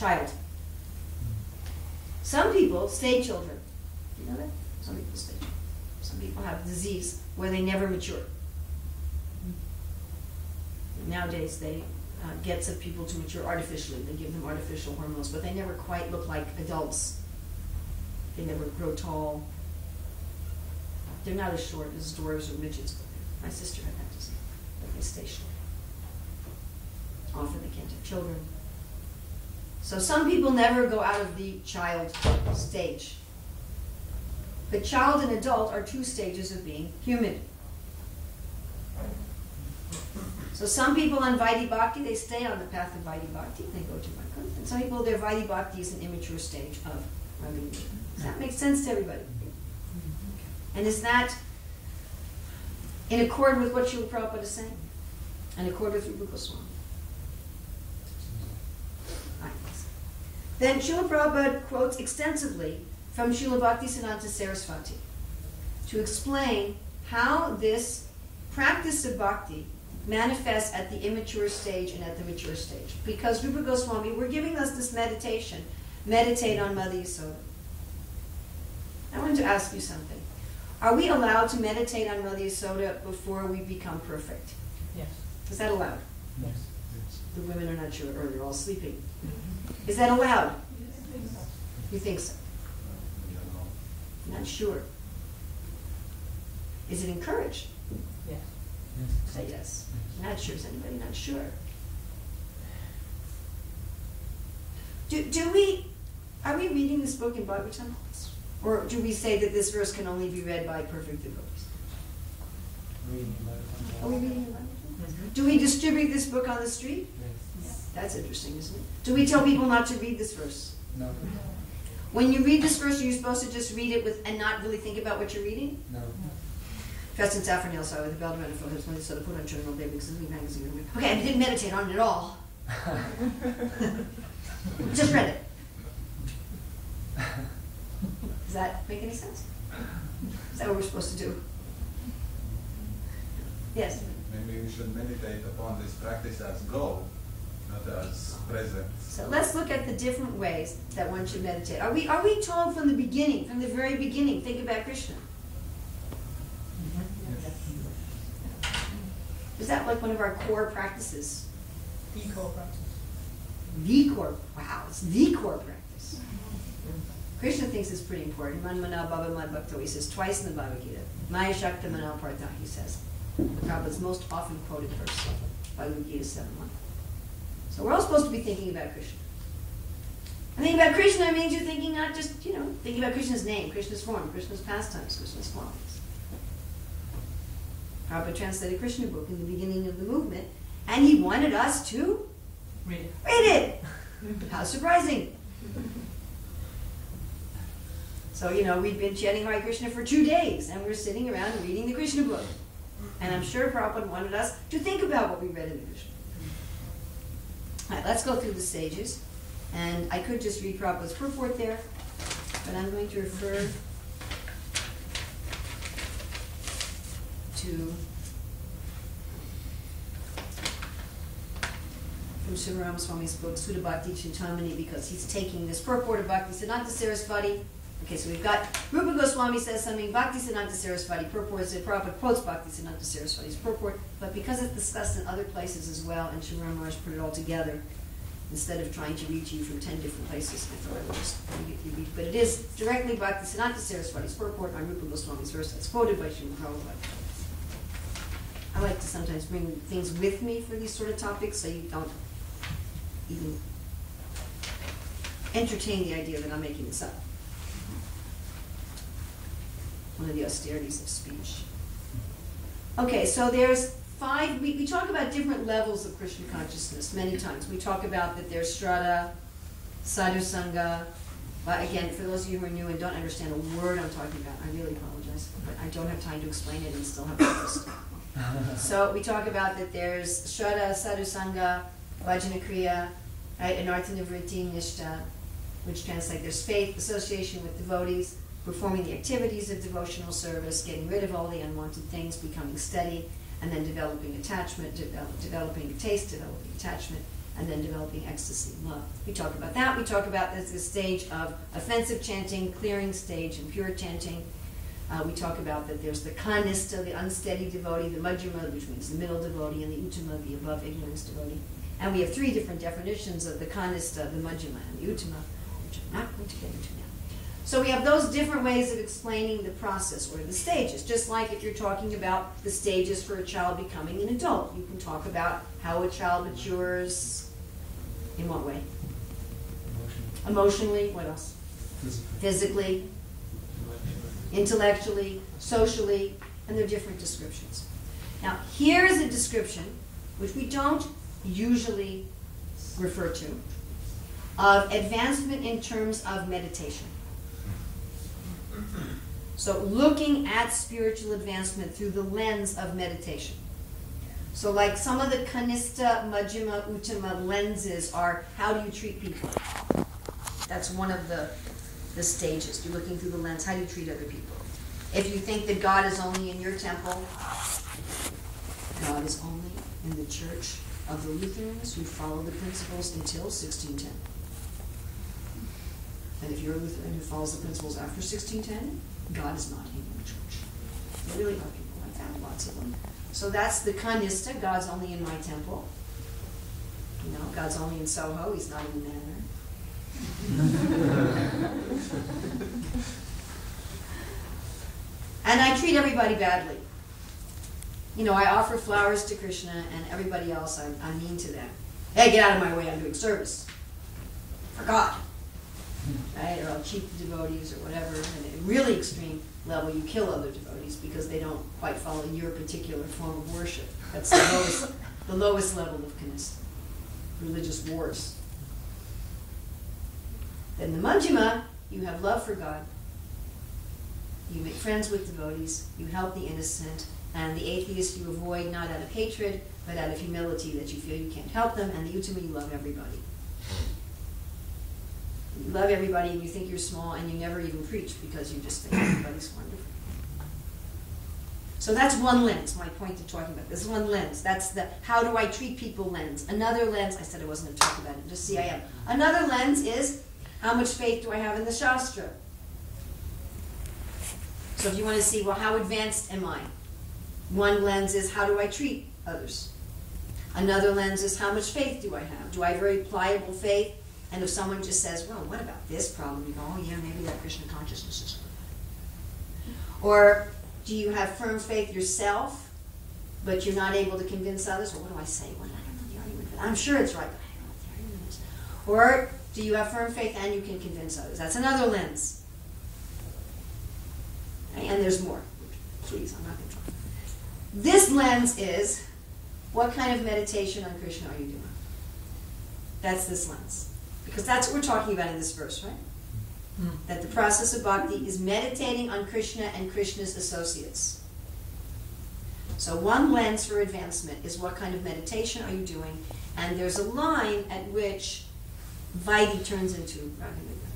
child. Some people stay children. Do you know that? Some people stay children. Some people have a disease where they never mature. Nowadays, they get some people to mature artificially. They give them artificial hormones, but they never quite look like adults. They never grow tall. They're not as short as dwarves or midgets. My sister had that disease, but they stay short. Often they can't have children. So some people never go out of the child stage. But child and adult are two stages of being human. So some people on Vaidhi Bhakti, they stay on the path of Vaidhi Bhakti, they go to Vaikuntha. And some people, their Vaidhi Bhakti is an immature stage of Ragini. Does that make sense to everybody? And is that in accord with what Srila Prabhupada is saying? In accord with Rupa Goswami? Then Srila Prabhupada quotes extensively from Srila Bhaktisiddhanta Saraswati to explain how this practice of bhakti manifests at the immature stage and at the mature stage. Because Rupa Goswami, we're giving us this meditation, meditate on Mother Yasoda. I wanted to ask you something. Are we allowed to meditate on Mother Yasoda before we become perfect? Yes. Is that allowed? Yes. The women are not sure, or they're all sleeping. Is that allowed? You think so? Not sure. Is it encouraged? Yes. Say yes. Not sure. Is anybody not sure? Are we reading this book in Bhagavatam? Or do we say that this verse can only be read by perfect devotees? Are we reading in Bhagavatam? Do we distribute this book on the street? Yes. That's interesting, isn't it? Do we tell people not to read this verse? No. When you read this verse, are you supposed to just read it with and not really think about what you're reading? No. Dressed in saffron nails, with the belt around her foot, hips, so to put on Journal Day because it's a magazine. Okay, I didn't meditate on it at all. Just read it. Does that make any sense? Is that what we're supposed to do? Yes? Maybe we should meditate upon this practice as goal, not as present. So let's look at the different ways that one should meditate. Are we told from the beginning, from the very beginning, think about Krishna? Is that like one of our core practices? The core practice. The core, wow, it's the core practice. Krishna thinks it's pretty important. Man Mana Baba Mad Bhakto, he says twice in the Bhagavad Gita. Maya Shakta Mana Partha, he says. Prabhupada's most often quoted verse, Bhagavad Gita 7:1. So we're all supposed to be thinking about Krishna. And thinking about Krishna means you're thinking not just, thinking about Krishna's name, Krishna's form, Krishna's pastimes, Krishna's qualities. Prabhupada translated Krishna book in the beginning of the movement, and he wanted us to Read it. How surprising. So, we've been chanting Hare Krishna for 2 days, and we're sitting around reading the Krishna book. And I'm sure Prabhupada wanted us to think about what we read in the Krishna book. All right, let's go through the stages. And I could just read Prabhupada's purport there, but I'm going to refer to from Shivaram Swami's book, Sudha Bhakti Chintamani, because he's taking this purport of Bhaktisiddhanta Saraswati. Okay, so we've got Rupa Goswami says something, Bhaktisiddhanta Saraswati purports it, Prabhupada quotes Bhaktisiddhanta Saraswati's purport, but because it's discussed in other places as well, and Shivaram Maharaj put it all together, instead of trying to read to you from 10 different places, I thought I would just read. But it is directly Bhaktisiddhanta Saraswati's purport on Rupa Goswami's verse that's quoted by Srila Prabhupada. I like to sometimes bring things with me for these sort of topics so you don't even entertain the idea that I'm making this up. One of the austerities of speech. Okay, so there's 5, we talk about different levels of Krishna consciousness many times. We talk about that there's Shraddha, Sadhu Sangha. Again, for those of you who are new and don't understand a word I'm talking about, I really apologize, but I don't have time to explain it and still have breakfast. So we talk about that there's Shraddha, Sadhu Sangha, Vajana Kriya, right, and Artha Nivritti, Nishta, which translate there's faith, association with devotees, performing the activities of devotional service, getting rid of all the unwanted things, becoming steady, and then developing attachment, developing taste, developing attachment, and then developing ecstasy, love. We talk about that. We talk about the stage of offensive chanting, clearing stage, and pure chanting. We talk about that there's the kanista, the unsteady devotee, the majjhima, which means the middle devotee, and the uttama, the above ignorance devotee. And we have 3 different definitions of the kanista, the majjhima, and the uttama, which I'm not going to get into now. So we have those different ways of explaining the process or the stages. Just like if you're talking about the stages for a child becoming an adult, you can talk about how a child matures in what way? Emotionally. What else? Physically. Intellectually, socially, and they're different descriptions. Now, here is a description, which we don't usually refer to, of advancement in terms of meditation. So looking at spiritual advancement through the lens of meditation. So like some of the kanista, majjhima, uttama lenses are how do you treat people? That's one of the stages. You're looking through the lens. How do you treat other people? If you think that God is only in your temple, God is only in the church of the Lutherans who follow the principles until 1610. And if you're a Lutheran who follows the principles after 1610, God is not in your church. There really are people like that, lots of them. So that's the kanista, God's only in my temple. You know, God's only in Soho, he's not in the manor. And I treat everybody badly. You know, I offer flowers to Krishna, and everybody else, I'm mean to them. Hey, get out of my way, I'm doing service. For God. Right? Or I'll cheat the devotees or whatever. And at a really extreme level, you kill other devotees because they don't quite follow your particular form of worship. That's the lowest level of kanista. Religious wars. Then the majjhima, you have love for God. You make friends with devotees. You help the innocent. And the atheist you avoid not out of hatred, but out of humility that you feel you can't help them. And the uttama, you love everybody. You love everybody and you think you're small and you never even preach because you just think everybody's wonderful. So that's one lens, my point of talking about this. One lens. That's the how do I treat people lens. Another lens, I said I wasn't going to talk about it, just see I am. Another lens is how much faith do I have in the Shastra? So if you want to see, well, how advanced am I? One lens is how do I treat others? Another lens is how much faith do I have? Do I have very pliable faith? And if someone just says, well, what about this problem? You go, oh yeah, maybe that Krishna consciousness is good. Or do you have firm faith yourself, but you're not able to convince others? Well, what do I say? Well, I don't know the argument, but I'm sure it's right, but I don't know what the argument is. Or do you have firm faith and you can convince others? That's another lens. And there's more. Please, I'm not going to talk. This lens is, what kind of meditation on Krishna are you doing? That's this lens. Because that's what we're talking about in this verse, right? That the process of bhakti is meditating on Krishna and Krishna's associates. So one lens for advancement is what kind of meditation are you doing? And there's a line at which Vaidhi turns into Raghunath.